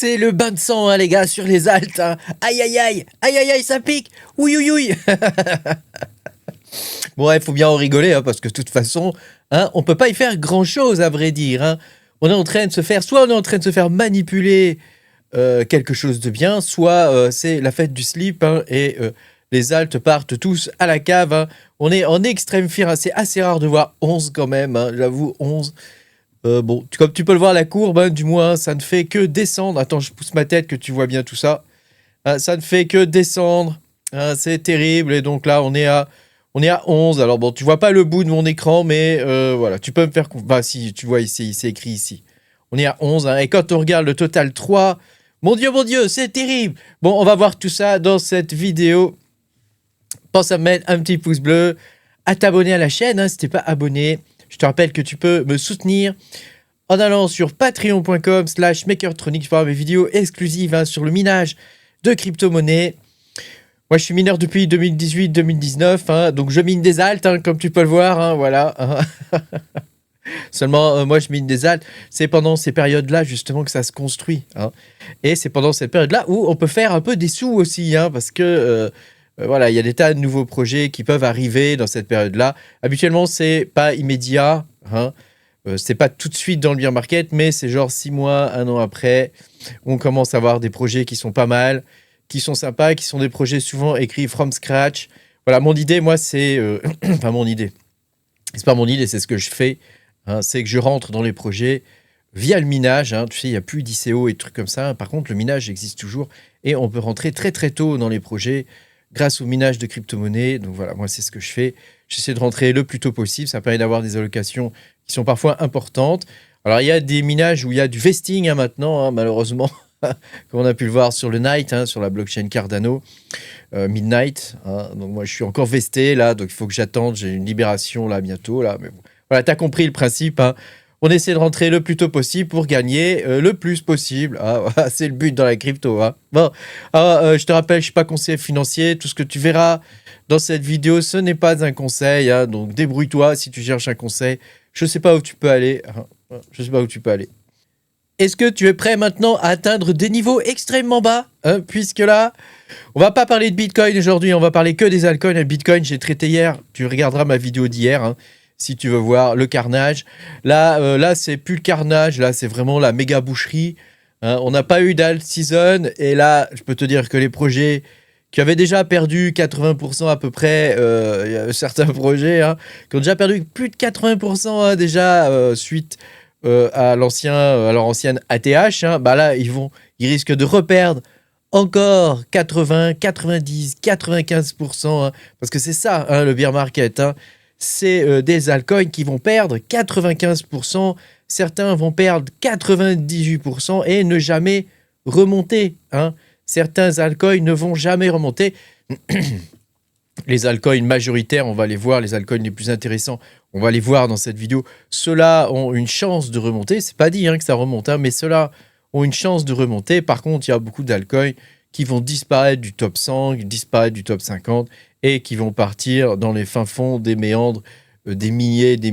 C'est le bain de sang, hein, les gars, sur les haltes. Hein. Aïe, aïe, aïe, aïe, aïe, aïe, ça pique. Oui, oui, oui. Bon, il faut bien en rigoler, hein, parce que de toute façon, hein, on peut pas y faire grand-chose, à vrai dire. Hein. On est en train de se faire, soit on est en train de se faire manipuler quelque chose de bien, soit c'est la fête du slip, hein, et les haltes partent tous à la cave. Hein. On est en extrême fear, hein. C'est assez rare de voir 11 quand même, hein, j'avoue, 11. Bon, comme tu peux le voir, la courbe, hein, du moins, ça ne fait que descendre. Attends, je pousse ma tête que tu vois bien tout ça. Ça ne fait que descendre. C'est terrible. Et donc là, on est à 11. Alors bon, tu vois pas le bout de mon écran, mais voilà, tu peux me faire... Bah si, tu vois ici, c'est écrit ici. On est à 11. Hein, et quand on regarde le total 3, mon Dieu, c'est terrible. Bon, on va voir tout ça dans cette vidéo. Pense à mettre un petit pouce bleu, à t'abonner à la chaîne, hein, si t'es pas abonné. Je te rappelle que tu peux me soutenir en allant sur patreon.com/makertronics pour avoir mes vidéos exclusives, hein, sur le minage de crypto-monnaies. Moi, je suis mineur depuis 2018-2019, hein, donc je mine des altes, hein, comme tu peux le voir, hein, voilà. Hein. Seulement, moi, je mine des altes. C'est pendant ces périodes-là, justement, que ça se construit. Hein. Et c'est pendant cette période-là où on peut faire un peu des sous aussi, hein, parce que... voilà, il y a des tas de nouveaux projets qui peuvent arriver dans cette période-là. Habituellement, c'est pas immédiat, hein. C'est pas tout de suite dans le bear market, mais c'est genre 6 mois, 1 an après, on commence à avoir des projets qui sont pas mal, qui sont sympas, qui sont des projets souvent écrits from scratch. Voilà, mon idée, moi, c'est... enfin, mon idée. C'est pas mon idée, c'est ce que je fais. Hein, c'est que je rentre dans les projets via le minage. Hein. Tu sais, il n'y a plus d'ICO et de trucs comme ça. Par contre, le minage existe toujours et on peut rentrer très, très tôt dans les projets grâce au minage de crypto-monnaies. Donc voilà, moi, c'est ce que je fais. J'essaie de rentrer le plus tôt possible. Ça permet d'avoir des allocations qui sont parfois importantes. Alors, il y a des minages où il y a du vesting, hein, maintenant, hein, malheureusement, comme on a pu le voir sur le Night, hein, sur la blockchain Cardano, Midnight. Hein. Donc, moi, je suis encore vesté, là, donc il faut que j'attende. J'ai une libération, là, bientôt. Là, mais bon. Voilà, tu as compris le principe. Hein. On essaie de rentrer le plus tôt possible pour gagner le plus possible. Ah, voilà, c'est le but dans la crypto. Hein. Bon, je te rappelle, je ne suis pas conseiller financier. Tout ce que tu verras dans cette vidéo, ce n'est pas un conseil. Hein, donc, débrouille-toi si tu cherches un conseil. Je ne sais pas où tu peux aller. Je ne sais pas où tu peux aller. Est-ce que tu es prêt maintenant à atteindre des niveaux extrêmement bas, hein, puisque là, on va pas parler de Bitcoin aujourd'hui. On va parler que des altcoins. Bitcoin, j'ai traité hier. Tu regarderas ma vidéo d'hier. Hein. Si tu veux voir le carnage. Là c'est plus le carnage, là, c'est vraiment la méga boucherie. Hein. On n'a pas eu d'alt season, et là, je peux te dire que les projets qui avaient déjà perdu 80% à peu près, il y a certains projets, hein, qui ont déjà perdu plus de 80%, hein, déjà, suite à leur ancienne ATH, hein, bah là, ils risquent de reperdre encore 80, 90, 95%, hein, parce que c'est ça, hein, le bear market, hein. C'est des altcoins qui vont perdre 95%, certains vont perdre 98% et ne jamais remonter. Hein. Certains altcoins ne vont jamais remonter. Les altcoins majoritaires, on va les voir, les altcoins les plus intéressants, on va les voir dans cette vidéo. Ceux-là ont une chance de remonter. C'est pas dit, hein, que ça remonte, hein, mais ceux-là ont une chance de remonter. Par contre, il y a beaucoup d'altcoins qui vont disparaître du top 100, disparaître du top 50 et qui vont partir dans les fins fonds des méandres, des milliers, des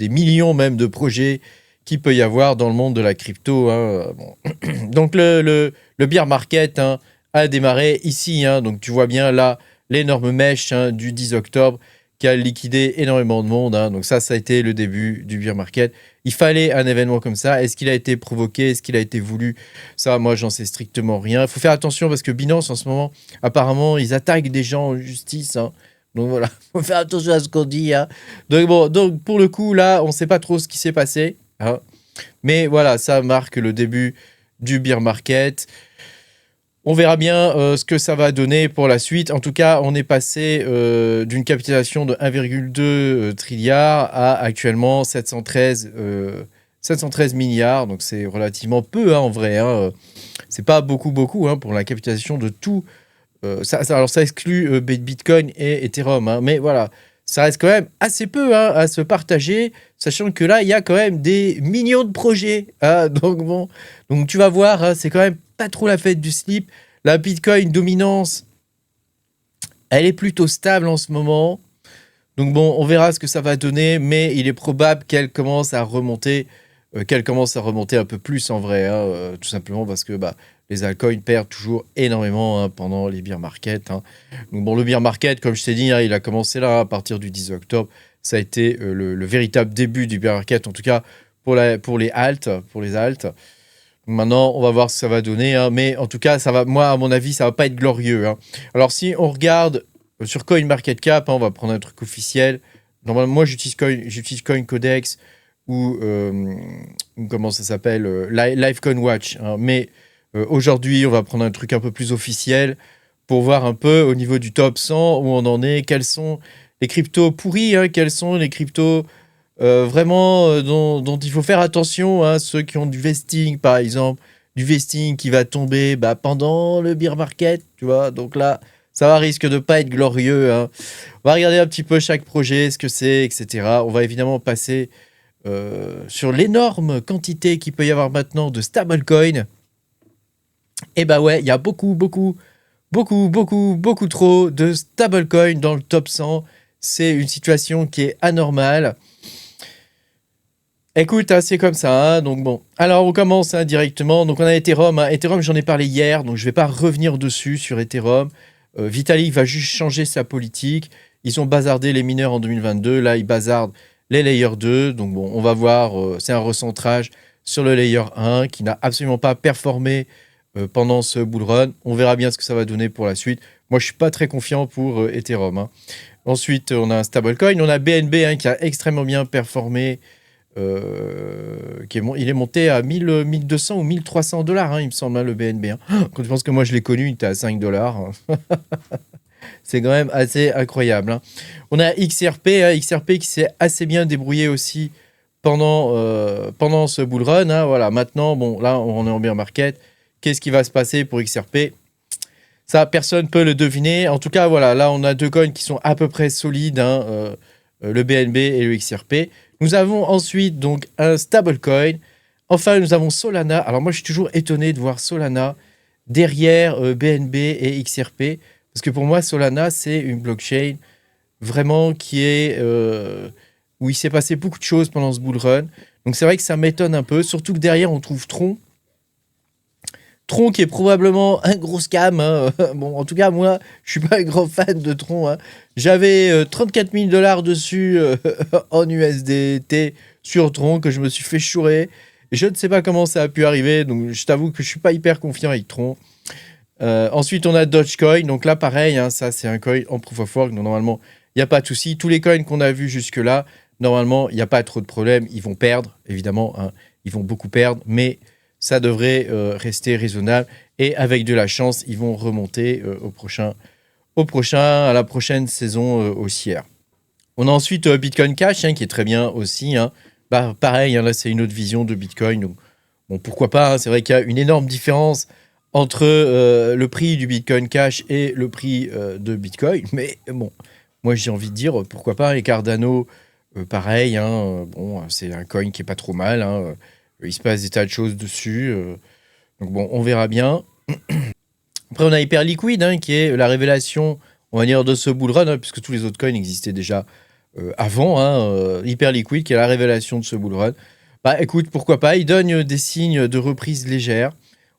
millions même de projets qu'il peut y avoir dans le monde de la crypto. Hein. Bon. Donc le bear market, hein, a démarré ici. Hein. Donc tu vois bien là l'énorme mèche, hein, du 10 octobre qui a liquidé énormément de monde. Hein. Donc ça a été le début du bear market. Il fallait un événement comme ça. Est-ce qu'il a été provoqué? Est-ce qu'il a été voulu? Ça, moi, j'en sais strictement rien. Il faut faire attention parce que Binance, en ce moment, apparemment, ils attaquent des gens en justice. Hein. Donc voilà, il faut faire attention à ce qu'on dit. Hein. Donc bon, donc, pour le coup, là, on ne sait pas trop ce qui s'est passé. Hein. Mais voilà, ça marque le début du bear market. On verra bien ce que ça va donner pour la suite. En tout cas, on est passé d'une capitalisation de 1,2 trilliard à actuellement 713 milliards. Donc, c'est relativement peu, hein, en vrai. Hein. C'est pas beaucoup, hein, pour la capitalisation de tout. Alors, ça exclut Bitcoin et Ethereum. Hein, mais voilà, ça reste quand même assez peu, hein, à se partager, sachant que là, il y a quand même des millions de projets. Hein, donc, bon, donc, tu vas voir, hein, c'est quand même pas trop la fête du slip. La Bitcoin dominance, elle est plutôt stable en ce moment. Donc bon, on verra ce que ça va donner, mais il est probable qu'elle commence à remonter qu'elle commence à remonter un peu plus en vrai, hein, tout simplement parce que les altcoins perdent toujours énormément, hein, pendant les bear markets, hein. Donc bon, le bear market, comme je t'ai dit, hein, il a commencé là à partir du 10 octobre. Ça a été le véritable début du bear market, en tout cas pour les alts, pour les alts. Maintenant, on va voir ce que ça va donner, hein, mais en tout cas, moi, à mon avis, ça va pas être glorieux, hein. Alors, si on regarde sur CoinMarketCap, hein, on va prendre un truc officiel. Normalement, moi, j'utilise CoinCodex ou comment ça s'appelle, LiveCoin Watch, hein. Mais aujourd'hui, on va prendre un truc un peu plus officiel pour voir un peu au niveau du top 100 où on en est, quels sont les cryptos pourris, hein, quels sont les cryptos vraiment dont il faut faire attention, hein, ceux qui ont du vesting, par exemple, du vesting qui va tomber pendant le bear market, tu vois. Donc là, ça risque de pas être glorieux, hein. On va regarder un petit peu chaque projet, ce que c'est, etc. On va évidemment passer sur l'énorme quantité qu'il peut y avoir maintenant de stablecoin. Et ouais, il y a beaucoup trop de stablecoin dans le top 100. C'est une situation qui est anormale. Écoute, hein, c'est comme ça, hein, donc bon. Alors, on commence, hein, directement. Donc, on a Ethereum, hein. Ethereum, j'en ai parlé hier, donc je vais pas revenir dessus sur Ethereum. Vitalik va juste changer sa politique. Ils ont bazardé les mineurs en 2022. Là, ils bazardent les Layer 2. Donc bon, on va voir. C'est un recentrage sur le Layer 1 qui n'a absolument pas performé pendant ce bull run. On verra bien ce que ça va donner pour la suite. Moi, je suis pas très confiant pour Ethereum, hein. Ensuite, on a un stablecoin. On a BNB, hein, qui a extrêmement bien performé. Il est monté à 1200 ou 1300 $, hein, il me semble, hein, le BNB, hein. Quand je pense que moi je l'ai connu, il était à 5 $. C'est quand même assez incroyable, hein. On a XRP, hein, XRP qui s'est assez bien débrouillé aussi pendant ce bull run, hein. Voilà, maintenant, bon, là, on est en bear market. Qu'est-ce qui va se passer pour XRP? Ça, personne ne peut le deviner. En tout cas, voilà, là, on a deux coins qui sont à peu près solides, hein, le BNB et le XRP. Nous avons ensuite donc un stablecoin. Enfin, nous avons Solana. Alors moi, je suis toujours étonné de voir Solana derrière BNB et XRP. Parce que pour moi, Solana, c'est une blockchain vraiment qui est... où il s'est passé beaucoup de choses pendant ce bull run. Donc c'est vrai que ça m'étonne un peu. Surtout que derrière, on trouve Tron. Tron qui est probablement un gros scam, hein. Bon, en tout cas, moi, je suis pas un grand fan de Tron, hein. J'avais 34 000 $ dessus en USDT sur Tron que je me suis fait chourer. Je ne sais pas comment ça a pu arriver, donc je t'avoue que je suis pas hyper confiant avec Tron. Ensuite, on a Dogecoin. Donc là, pareil, hein, ça, c'est un coin en proof of work. Donc normalement, il n'y a pas de souci. Tous les coins qu'on a vus jusque-là, normalement, il n'y a pas trop de problème. Ils vont perdre, évidemment, hein. Ils vont beaucoup perdre, mais ça devrait rester raisonnable. Et avec de la chance, ils vont remonter à la prochaine saison haussière. On a ensuite Bitcoin Cash, hein, qui est très bien aussi, hein. Pareil, hein, là, c'est une autre vision de Bitcoin. Donc, bon, pourquoi pas, hein. C'est vrai qu'il y a une énorme différence entre le prix du Bitcoin Cash et le prix de Bitcoin. Mais bon, moi, j'ai envie de dire, pourquoi pas. Et Cardano, pareil, hein, bon, c'est un coin qui est pas trop mal, hein. Il se passe des tas de choses dessus. Donc bon, on verra bien. Après, on a Hyperliquid, hein, qui est la révélation, on va dire, de ce bull run, hein, puisque tous les autres coins existaient déjà avant, hein. Hyperliquid, qui est la révélation de ce bull run. Écoute, pourquoi pas. Il donne des signes de reprise légère.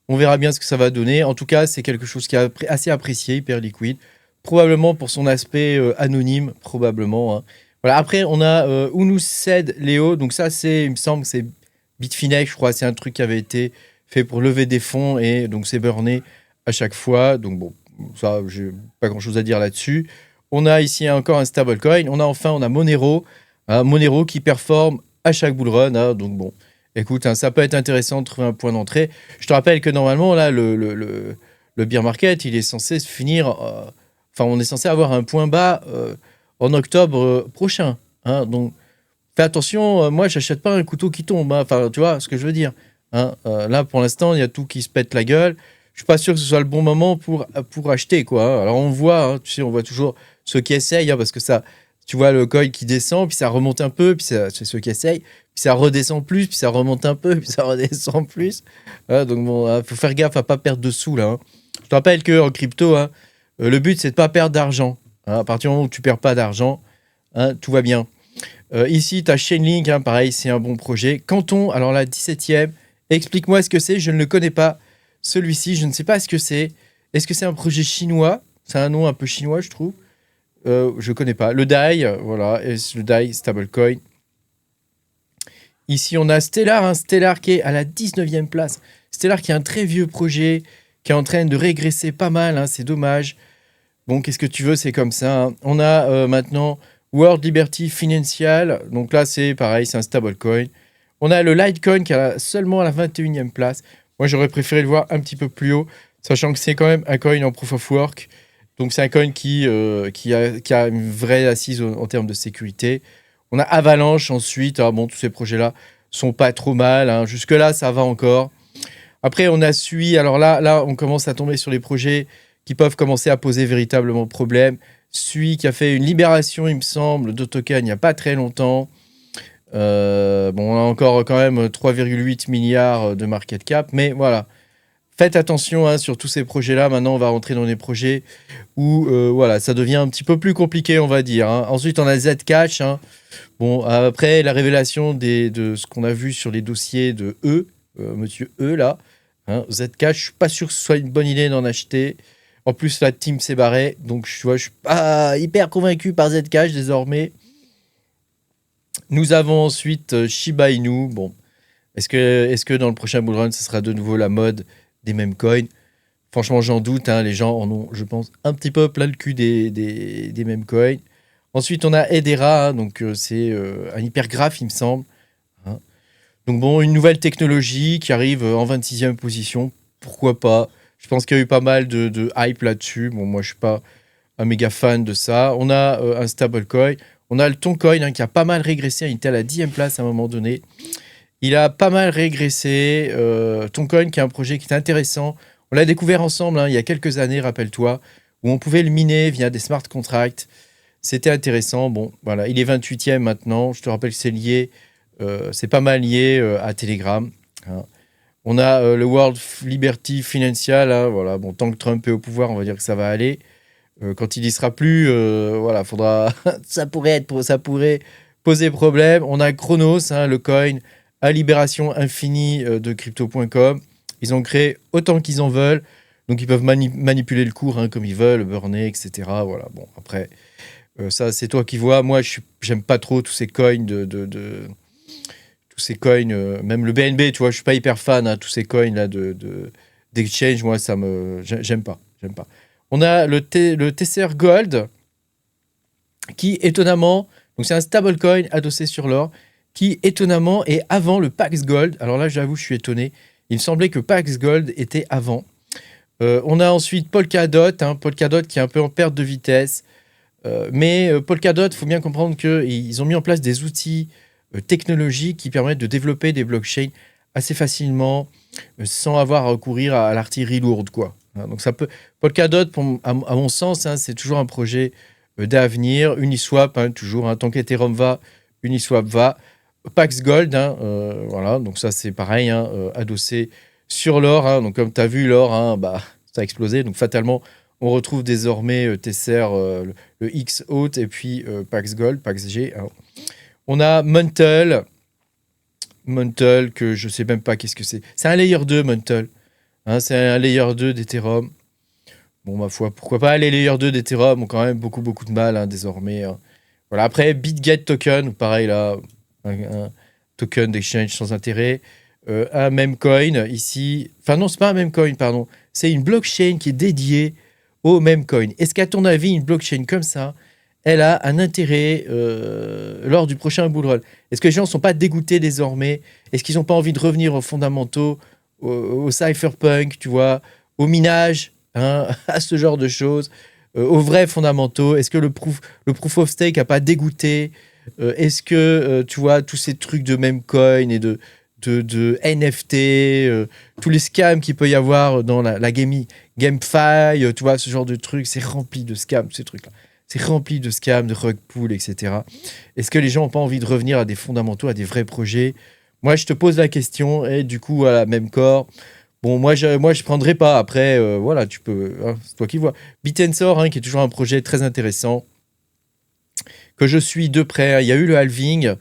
On verra bien ce que ça va donner. En tout cas, c'est quelque chose qui est assez apprécié, Hyperliquid. Probablement pour son aspect anonyme, probablement, hein. Voilà. Après, on a Unused Leo. Donc ça, il me semble que c'est Bitfinex, je crois, c'est un truc qui avait été fait pour lever des fonds et donc c'est burné à chaque fois. Donc bon, ça, j'ai pas grand-chose à dire là-dessus. On a ici encore un stablecoin. On a Monero, hein, Monero qui performe à chaque bull run, hein. Donc bon, écoute, hein, ça peut être intéressant de trouver un point d'entrée. Je te rappelle que normalement, là, le bear market, il est censé se finir... Enfin, on est censé avoir un point bas en octobre prochain, hein. Donc, fais attention, moi, j'achète pas un couteau qui tombe, hein. Enfin, tu vois ce que je veux dire, hein. Là, pour l'instant, il y a tout qui se pète la gueule. Je suis pas sûr que ce soit le bon moment pour acheter, quoi, hein. Alors, on voit, hein, tu sais, on voit toujours ceux qui essayent, hein, parce que ça, tu vois le coin qui descend, puis ça remonte un peu, puis c'est ceux qui essayent, puis ça redescend plus, puis ça remonte un peu, puis ça redescend plus. Donc, bon, faut faire gaffe à pas perdre de sous, là, hein. Je te rappelle qu'en crypto, le but, c'est de pas perdre d'argent, hein. À partir du moment où tu perds pas d'argent, hein, tout va bien. Ici, tu as Chainlink, hein, pareil, c'est un bon projet. Canton, alors là, 17e. Explique-moi ce que c'est, je ne le connais pas. Celui-ci, je ne sais pas ce que c'est. Est-ce que c'est un projet chinois? C'est un nom un peu chinois, je trouve. Je connais pas. Le DAI, voilà, le DAI Stablecoin. Ici, on a Stellar, hein, Stellar qui est à la 19e place. Stellar qui est un très vieux projet, qui est en train de régresser pas mal, hein, c'est dommage. Bon, qu'est-ce que tu veux, c'est comme ça. Hein. On a maintenant World Liberty Financial. Donc là, c'est pareil, c'est un stablecoin. On a le Litecoin qui est seulement à la 21e place. Moi, j'aurais préféré le voir un petit peu plus haut, sachant que c'est quand même un coin en proof of work. Donc, c'est un coin qui a une vraie assise en termes de sécurité. On a Avalanche ensuite. Ah, bon, tous ces projets-là sont pas trop mal. Hein. Jusque-là, ça va encore. Après, on a Sui. Alors là, on commence à tomber sur les projets qui peuvent commencer à poser véritablement problème. Sui qui a fait une libération, il me semble, de token il n'y a pas très longtemps. Bon, on a encore quand même 3,8 milliards de market cap, mais voilà. Faites attention hein, sur tous ces projets-là. Maintenant, on va rentrer dans des projets où voilà, ça devient un petit peu plus compliqué, on va dire. Hein. Ensuite, on a Zcash. Hein. Bon, après la révélation de ce qu'on a vu sur les dossiers de Monsieur E, là, hein, Zcash, je suis pas sûr que ce soit une bonne idée d'en acheter. En plus, la team s'est barrée, donc je suis pas hyper convaincu par Zcash désormais. Nous avons ensuite Shiba Inu. Bon, est-ce que dans le prochain bull run, ce sera de nouveau la mode des mêmes coins? Franchement, j'en doute. Hein, les gens en ont, je pense, un petit peu plein le cul des mêmes coins. Ensuite, on a Hedera. Hein, donc, c'est un hypergraphe, il me semble. Hein. Donc, bon, une nouvelle technologie qui arrive en 26e position. Pourquoi pas? Je pense qu'il y a eu pas mal de hype là-dessus. Bon, moi, je suis pas un méga fan de ça. On a un stablecoin. On a le Toncoin hein, qui a pas mal régressé. Il était à la 10e place à un moment donné. Il a pas mal régressé. Toncoin qui est un projet qui est intéressant. On l'a découvert ensemble hein, il y a quelques années, rappelle-toi, où on pouvait le miner via des smart contracts. C'était intéressant. Bon, voilà, il est 28e maintenant. Je te rappelle que c'est lié, c'est pas mal lié à Telegram. Hein. On a le World Liberty Financial. Hein, voilà, bon, tant que Trump est au pouvoir, on va dire que ça va aller. Quand il y sera plus, voilà, faudra. ça pourrait poser problème. On a Chronos, hein, le coin à libération infinie de crypto.com. Ils ont créé autant qu'ils en veulent, donc ils peuvent manipuler le cours hein, comme ils veulent, burner, etc. Voilà. Bon, après, ça c'est toi qui vois. Moi, j'aime pas trop tous ces coins tous ces coins, même le BNB, tu vois, je suis pas hyper fan. Hein, tous ces coins là d'exchange, moi, j'aime pas. On a le Tether Gold qui, étonnamment, donc c'est un stablecoin adossé sur l'or, qui, étonnamment, est avant le Pax Gold. Alors là, j'avoue, je suis étonné. Il me semblait que Pax Gold était avant. On a ensuite Polkadot, hein, Polkadot qui est un peu en perte de vitesse. Mais Polkadot, il faut bien comprendre qu'ils ont mis en place des outils technologiques qui permettent de développer des blockchains assez facilement, sans avoir à recourir à l'artillerie lourde, quoi. Hein, donc ça peut. Polkadot, à mon sens, hein, c'est toujours un projet d'avenir. Uniswap, hein, toujours. Hein, tant qu'Ethereum va, Uniswap va. Pax Gold, hein, voilà. Donc ça, c'est pareil, hein, adossé sur l'or. Hein, donc comme tu as vu, l'or, hein, bah, ça a explosé. Donc fatalement, on retrouve désormais Tether, le X-Haute et puis Pax Gold, Pax G. Hein. On a Mantle, que je sais même pas qu'est-ce que c'est. C'est un layer 2, Mantle. Hein, c'est un layer 2 d'Ethereum. Bon, ma foi, pourquoi pas. Les layer 2 d'Ethereum ont quand même beaucoup de mal hein, désormais. Hein. Voilà. Après, BitGet Token, pareil là, un token d'exchange sans intérêt. Un meme coin ici. Enfin, non, c'est pas un meme coin, pardon. C'est une blockchain qui est dédiée au meme coin. Est-ce qu'à ton avis, une blockchain comme ça, elle a un intérêt lors du prochain bull run? Est-ce que les gens ne sont pas dégoûtés désormais? Est-ce qu'ils n'ont pas envie de revenir aux fondamentaux, au cypherpunk, tu vois, au minage, hein, à ce genre de choses, aux vrais fondamentaux? Est-ce que le proof of stake n'a pas dégoûté? Est-ce que, tu vois, tous ces trucs de meme coin et de NFT, tous les scams qu'il peut y avoir dans la GameFi, tu vois, ce genre de trucs, c'est rempli de scams, ces trucs-là. C'est rempli de scams, de rug pull, etc. Est-ce que les gens n'ont pas envie de revenir à des fondamentaux, à des vrais projets? Moi, je te pose la question, et du coup, voilà, même corps. Bon, moi, je prendrai pas. Après, voilà, tu peux, hein, c'est toi qui vois. Bitensor, hein, qui est toujours un projet très intéressant, que je suis de près. Il y a eu le halving.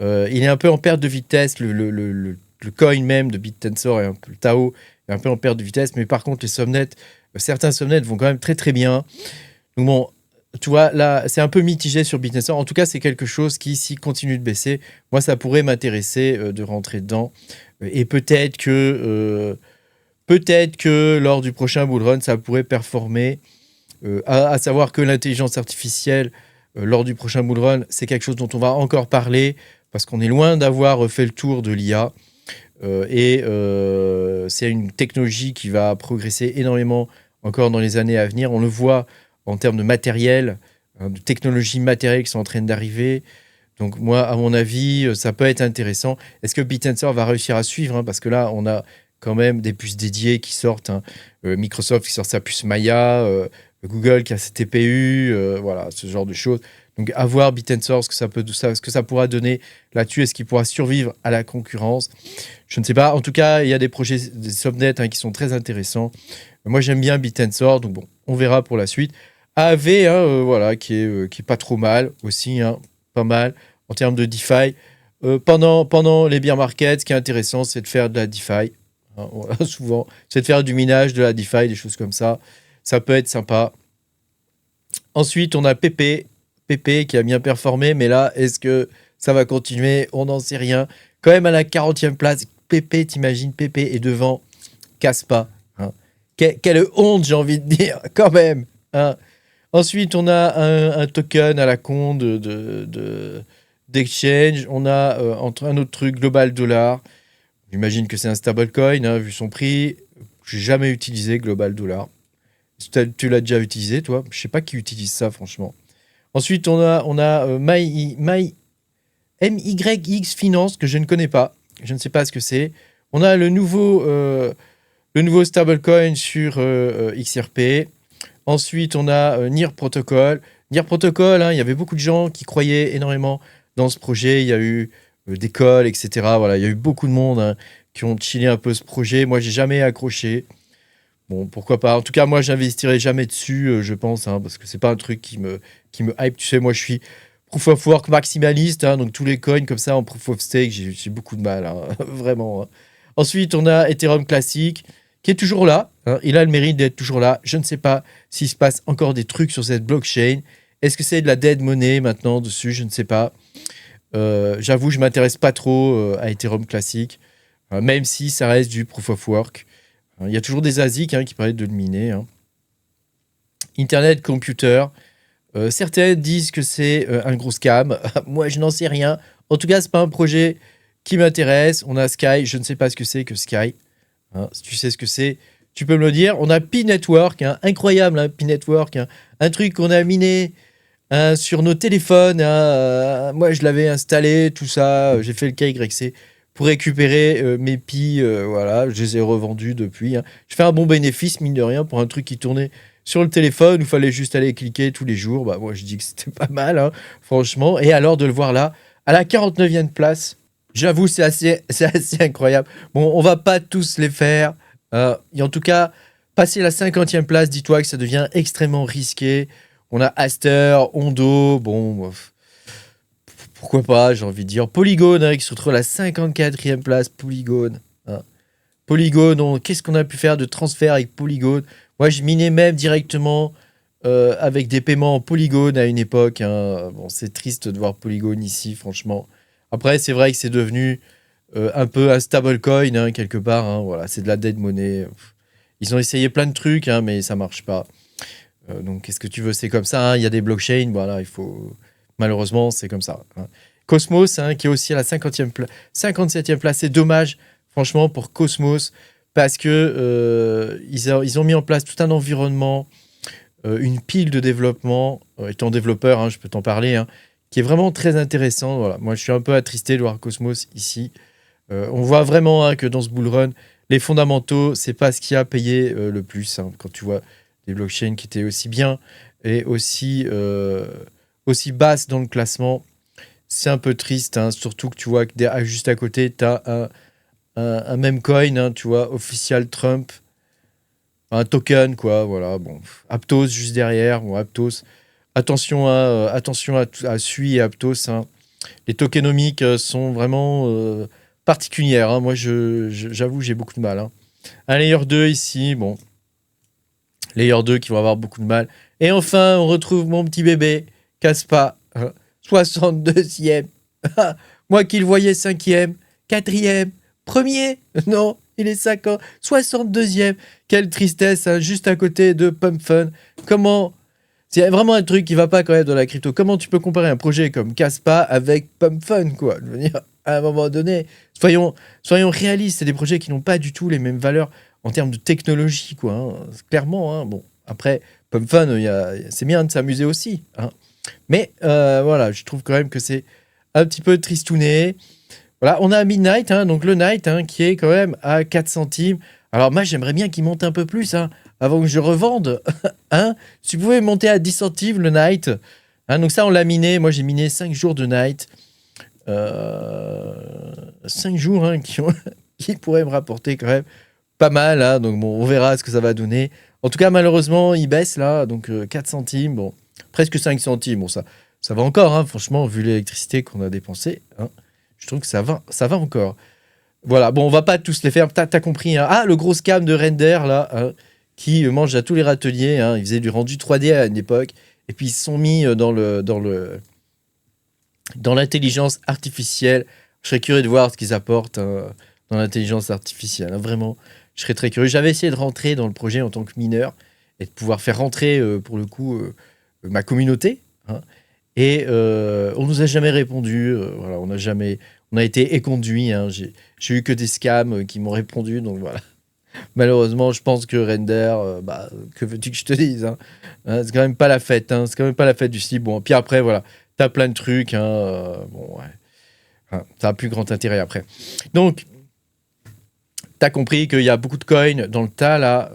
Il est un peu en perte de vitesse. Le coin même de BitTensor et un peu le Tao est un peu en perte de vitesse. Mais par contre, les subnets, certains subnets vont quand même très très bien. Donc bon, tu vois, là, c'est un peu mitigé sur BitTensor. En tout cas, c'est quelque chose qui, s'il continue de baisser, moi, ça pourrait m'intéresser de rentrer dedans. Et peut-être que lors du prochain bull run, ça pourrait performer. À savoir que l'intelligence artificielle, lors du prochain bull run, c'est quelque chose dont on va encore parler parce qu'on est loin d'avoir fait le tour de l'IA. C'est une technologie qui va progresser énormément encore dans les années à venir. On le voit en termes de matériel, de technologies matérielles qui sont en train d'arriver. Donc moi, à mon avis, ça peut être intéressant. Est-ce que BitTensor va réussir à suivre, hein? Parce que là, on a quand même des puces dédiées qui sortent. Hein. Microsoft qui sort sa puce Maya, Google qui a ses TPU, voilà, ce genre de choses. Donc à voir BitTensor, ce que ça pourra donner là-dessus, est-ce qu'il pourra survivre à la concurrence? Je ne sais pas. En tout cas, il y a des projets, des subnets qui sont très intéressants. Moi, j'aime bien BitTensor, donc bon, on verra pour la suite. AV, voilà, qui est pas trop mal aussi, hein, pas mal en termes de DeFi. Pendant les bear markets, ce qui est intéressant, c'est de faire de la DeFi. Hein, voilà, souvent, c'est de faire du minage, de la DeFi, des choses comme ça. Ça peut être sympa. Ensuite, on a PP qui a bien performé, mais là, est-ce que ça va continuer? On n'en sait rien. Quand même à la 40e place, PP, t'imagines, PP est devant Caspa. Hein. Quelle honte, j'ai envie de dire, quand même. Hein. Ensuite, on a un token à la con d'exchange. On a un autre truc, Global Dollar. J'imagine que c'est un stablecoin, hein, vu son prix. J'ai jamais utilisé Global Dollar. Tu l'as déjà utilisé, toi? Je sais pas qui utilise ça, franchement. Ensuite, on a MYX Finance, que je ne connais pas. Je ne sais pas ce que c'est. On a le nouveau stablecoin sur XRP. Ensuite, on a NIR Protocol. NIR Protocol, hein, il y avait beaucoup de gens qui croyaient énormément dans ce projet. Il y a eu des calls, etc. Voilà, il y a eu beaucoup de monde hein, qui ont chillé un peu ce projet. Moi, j'ai jamais accroché. Bon, pourquoi pas. En tout cas, moi, j'investirai jamais dessus, je pense, hein, parce que c'est pas un truc qui me hype. Tu sais, moi, je suis proof of work maximaliste, hein, donc tous les coins comme ça en proof of stake, j'ai beaucoup de mal, hein, vraiment. Hein. Ensuite, on a Ethereum classique, qui est toujours là. Hein, il a le mérite d'être toujours là. Je ne sais pas s'il se passe encore des trucs sur cette blockchain. Est-ce que c'est de la dead money maintenant dessus? Je ne sais pas. J'avoue, je m'intéresse pas trop à Ethereum classique, même si ça reste du proof of work. Il y a toujours des ASIC qui permettent de le miner. Hein. Internet Computer. Certains disent que c'est un gros scam. Moi, je n'en sais rien. En tout cas, ce n'est pas un projet qui m'intéresse. On a Sky. Je ne sais pas ce que c'est que Sky. Hein, si tu sais ce que c'est, tu peux me le dire. On a P-Network. Hein, incroyable, hein, P-Network. Hein, un truc qu'on a miné sur nos téléphones. Hein, moi, je l'avais installé, tout ça. J'ai fait le KYC pour récupérer mes Pi. Voilà, je les ai revendus depuis. Hein. Je fais un bon bénéfice, mine de rien, pour un truc qui tournait sur le téléphone où il fallait juste aller cliquer tous les jours. Bah, moi, je dis que c'était pas mal, hein, franchement. Et alors de le voir là, à la 49e place, j'avoue, c'est assez incroyable. Bon, on va pas tous les faire. Et en tout cas, passer la 50e place, dis-toi que ça devient extrêmement risqué. On a Aster, Ondo, bon... Pourquoi pas, j'ai envie de dire. Polygon, hein, qui se retrouve à la 54e place. Polygon. Hein. Polygon, qu'est-ce qu'on a pu faire de transfert avec Polygon? Moi, je minais même directement avec des paiements en Polygon à une époque. Hein. Bon, c'est triste de voir Polygon ici, franchement. Après, c'est vrai que c'est devenu un peu un stablecoin, hein, quelque part. Hein. Voilà, c'est de la dead money. Ils ont essayé plein de trucs, hein, mais ça marche pas. Donc, qu'est-ce que tu veux? C'est comme ça. Hein. Il y a des blockchains. Voilà, il faut... Malheureusement, c'est comme ça. Hein. Cosmos, hein, qui est aussi à la 57e place. C'est dommage, franchement, pour Cosmos, parce que ils ont mis en place tout un environnement, une pile de développement. Étant développeur, hein, je peux t'en parler, hein, qui est vraiment très intéressant. Voilà. Moi, je suis un peu attristé de voir Cosmos ici. On voit vraiment hein, que dans ce bull run, les fondamentaux, c'est pas ce qui a payé le plus. Hein, quand tu vois des blockchains qui étaient aussi bien et aussi basse dans le classement, c'est un peu triste, hein, surtout que tu vois que juste à côté, tu as un même coin, hein, tu vois, official Trump, un token, quoi, voilà, bon, Aptos juste derrière, bon, Aptos, attention à Sui et Aptos, hein. Les tokenomiques sont vraiment particulières, hein. Moi, j'avoue, j'ai beaucoup de mal, hein. Un layer 2 ici, bon. Layer 2 qui vont avoir beaucoup de mal. Et enfin, on retrouve mon petit bébé, Caspa, hein, 62e. Moi qui le voyais 5e, 4e, 1er. Non, il est 50, 62e. Quelle tristesse, hein, juste à côté de Pump Fun. Comment... C'est vraiment un truc qui va pas quand même dans la crypto. Comment tu peux comparer un projet comme Caspa avec Pump Fun, quoi? Je veux dire, à un moment donné, soyons réalistes. C'est des projets qui n'ont pas du tout les mêmes valeurs en termes de technologie, quoi, hein. Clairement, hein. Bon, après, Pump Fun, c'est bien de s'amuser aussi, hein. Mais voilà, je trouve quand même que c'est un petit peu tristouné. Voilà, on a Midnight, hein, donc le Night, hein, qui est quand même à 4 centimes. Alors moi, j'aimerais bien qu'il monte un peu plus, hein, avant que je revende. Hein, si vous pouvez monter à 10 centimes le Night. Hein, donc ça, on l'a miné. Moi, j'ai miné 5 jours de Night. 5 jours, hein, qui pourraient me rapporter quand même pas mal, hein. Donc bon, on verra ce que ça va donner. En tout cas, malheureusement, il baisse là. Donc 4 centimes, bon, presque 5 centimes. Bon, ça va encore, hein, franchement, vu l'électricité qu'on a dépensée, hein. Je trouve que ça va encore. Voilà, bon, on va pas tous les faire. T'as compris, hein. Ah, le gros scam de Render, là, hein, qui mange à tous les râteliers, hein. Ils faisaient du rendu 3D à une époque. Et puis, ils se sont mis dans l'intelligence artificielle. Je serais curieux de voir ce qu'ils apportent, hein, dans l'intelligence artificielle, hein. Vraiment, je serais très curieux. J'avais essayé de rentrer dans le projet en tant que mineur et de pouvoir faire rentrer, pour le coup, ma communauté, hein. Et on nous a jamais répondu. Voilà, on a été éconduits, hein. J'ai eu que des scams qui m'ont répondu. Donc voilà. Malheureusement, je pense que Render, que veux-tu que je te dise, hein. Hein, c'est quand même pas la fête, hein. C'est quand même pas la fête du slip. Bon, puis après, voilà, t'as plein de trucs, hein. Bon, ouais. Hein, ça a plus grand intérêt après. Donc, t'as compris qu'il y a beaucoup de coins dans le tas, là.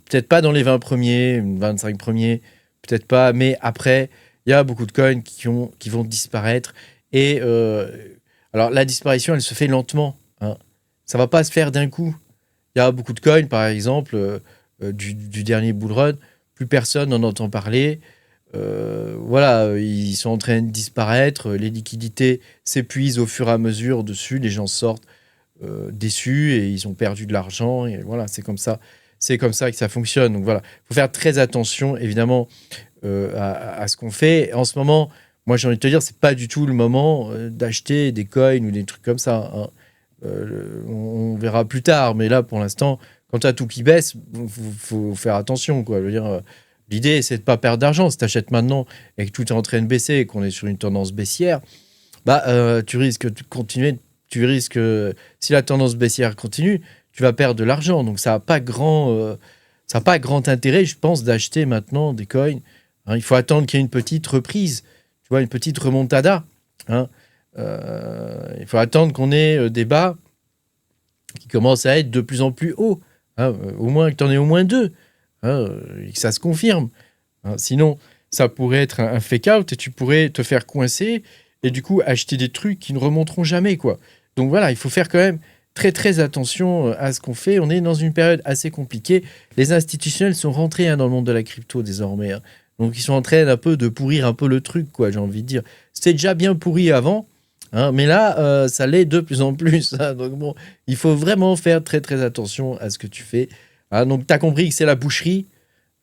Peut-être pas dans les 20 premiers, 25 premiers, peut-être pas, mais après, il y a beaucoup de coins qui vont disparaître. Et alors, la disparition, elle se fait lentement, hein. Ça va pas se faire d'un coup. Il y a beaucoup de coins, par exemple, du dernier bull run. Plus personne n'en entend parler. Voilà, ils sont en train de disparaître. Les liquidités s'épuisent au fur et à mesure dessus. Les gens sortent déçus et ils ont perdu de l'argent. Et voilà, c'est comme ça. C'est comme ça que ça fonctionne. Donc voilà, il faut faire très attention, évidemment, à ce qu'on fait. En ce moment, moi, j'ai envie de te dire, c'est pas du tout le moment d'acheter des coins ou des trucs comme ça, hein. On verra plus tard, mais là, pour l'instant, quand tu as tout qui baisse, faut faire attention, quoi. Je veux dire, l'idée, c'est de pas perdre d'argent. Si tu achètes maintenant et que tout est en train de baisser et qu'on est sur une tendance baissière, tu risques de continuer. Tu risques, si la tendance baissière continue, tu vas perdre de l'argent. Donc, ça n'a pas grand intérêt, je pense, d'acheter maintenant des coins, hein. Il faut attendre qu'il y ait une petite reprise, tu vois, une petite remontada, hein. Il faut attendre qu'on ait des bas qui commencent à être de plus en plus hauts, hein, au moins que tu en aies au moins deux, hein, et que ça se confirme, hein. Sinon, ça pourrait être un fake out et tu pourrais te faire coincer et du coup acheter des trucs qui ne remonteront jamais, quoi. Donc voilà, il faut faire quand même très très attention à ce qu'on fait. On est dans une période assez compliquée. Les institutionnels sont rentrés, hein, dans le monde de la crypto désormais, hein. Donc ils sont en train un peu de pourrir un peu le truc, quoi, j'ai envie de dire. C'était déjà bien pourri avant, hein, mais là, ça l'est de plus en plus, hein. Donc bon, il faut vraiment faire très très attention à ce que tu fais, hein. Donc tu as compris que c'est la boucherie,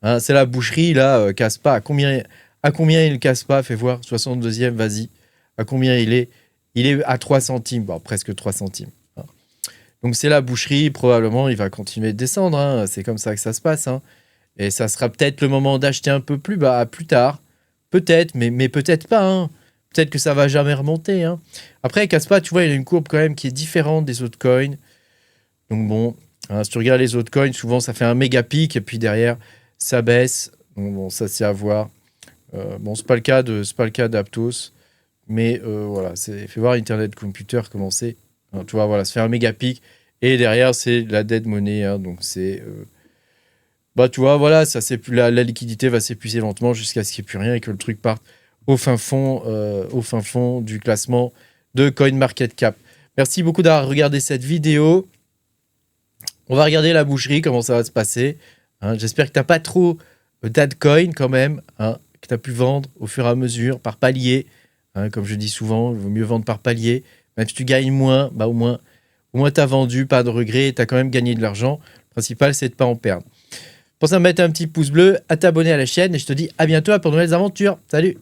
hein, c'est la boucherie, là, Caspa. À combien il casse pas? Fais voir, 62e, vas-y. À combien il est? Il est à 3 centimes, bon, presque 3 centimes, hein. Donc c'est la boucherie, probablement il va continuer de descendre, hein. C'est comme ça que ça se passe, hein. Et ça sera peut-être le moment d'acheter un peu plus bas, plus tard. Peut-être, mais peut-être pas, hein. Peut-être que ça va jamais remonter, hein. Après, Caspa, tu vois, il a une courbe quand même qui est différente des autres coins. Donc bon, hein, si tu regardes les autres coins, souvent ça fait un méga pic et puis derrière, ça baisse. Donc bon, ça c'est à voir. Bon, c'est pas le cas d'Aptos. Mais voilà, fais voir Internet Computer comment c'est. Hein, tu vois, voilà, ça fait un méga pic. Et derrière, c'est la dead money, hein. Donc c'est... tu vois, voilà, la liquidité va s'épuiser lentement jusqu'à ce qu'il n'y ait plus rien et que le truc parte au fin fond du classement de CoinMarketCap. Merci beaucoup d'avoir regardé cette vidéo. On va regarder la boucherie, comment ça va se passer, hein. J'espère que tu n'as pas trop d'adcoin quand même, hein, que tu as pu vendre au fur et à mesure, par palier. Hein, comme je dis souvent, il vaut mieux vendre par palier. Même si tu gagnes moins, bah au moins tu as vendu, pas de regret, tu as quand même gagné de l'argent. Le principal, c'est de ne pas en perdre. Pense à mettre un petit pouce bleu, à t'abonner à la chaîne et je te dis à bientôt pour de nouvelles aventures. Salut!